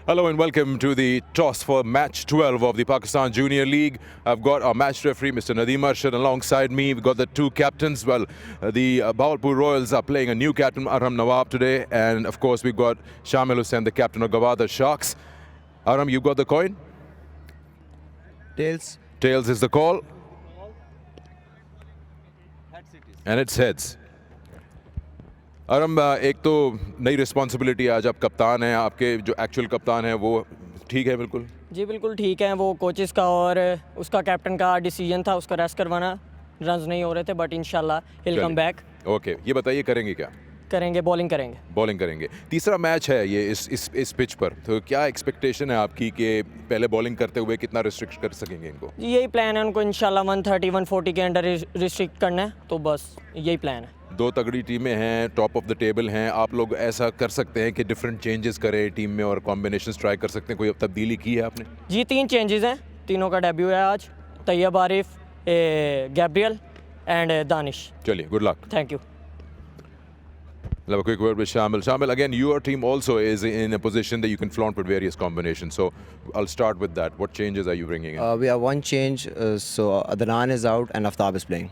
Hello and welcome to the toss for match 12 of the Pakistan Junior League. I've got our match referee, Mr. Nadeem Arshad, alongside me. We've got the two captains. Well, the Bahawalpur Royals are playing a new captain, Aram Nawab, today. And of course, we've got Shamil Hussain, the captain of Gwadar Sharks. Aram, you've got the coin? Tails. Tails is the call. And it's heads. आरम एक तो नई responsibility, आज आप कप्तान हैं, आपके जो actual कप्तान हैं वो ठीक है? बिल्कुल जी बिल्कुल ठीक है। वो कोचेस का और उसका कैप्टन का डिसीजन था, उसका रेस्ट करवाना। रन्स नहीं हो रहे थे बट इंशाल्लाह he'll come back। ओके, ये बताइए करेंगे क्या? करेंगे, बॉलिंग करेंगे। बॉलिंग करेंगे। तीसरा मैच है ये इस पिच पर, तो क्या एक्सपेक्टेशन है आपकी कि पहले बॉलिंग करते हुए कितना रिस्ट्रिक्ट कर सकेंगे इनको? जी यही प्लान है उनको, इंशाल्लाह 130 140 के अंडर रिस्ट्रिक्ट करना है, तो बस यही प्लान है। दो तगड़ी टीमें हैं, टॉप ऑफ द टेबल हैं, आप लोग ऐसा कर सकते हैं कि डिफरेंट चेंजेस करें टीम में और कॉम्बिनेशंस ट्राई कर सकते हैं? कोई तब्दीली की है आपने? जी 3 चेंजेस हैं, तीनों का डेब्यू है आज। Tayyab Arif, Gabriel and Danish. चलिए, good luck. Thank you. I'll have a quick word with Shamil. Shamil, again, your team also is in a position that you can flaunt with various combinations. So I'll start with that. What changes are you bringing in? We have one change, so Adnan is out and Aftab is playing.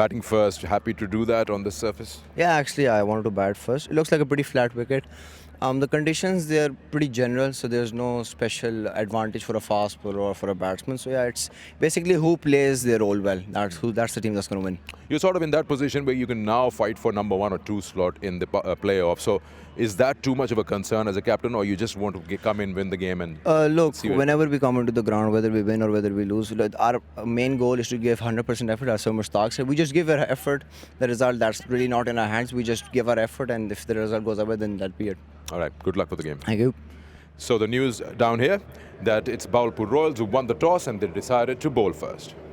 Batting first, happy to do that on the surface? Yeah, actually I wanted to bat first. It looks like a pretty flat wicket. The conditions, they're pretty general, so there's no special advantage for a fast bowler or for a batsman. So yeah, it's basically who plays their role well. That's the team that's going to win. You're sort of in that position where you can now fight for number 1 or 2 slot in the playoff. So is that too much of a concern as a captain, or you just want to come in, win the game and look, whenever we come into the ground, whether we win or whether we lose, our main goal is to give 100% effort, as Sir Mushtaq said. We just give our effort. The result, that's really not in our hands. We just give our effort, and if the result goes away, then that'll be it. All right, good luck for the game. Thank you. So the news down here that it's Bahawalpur Royals who won the toss and they decided to bowl first.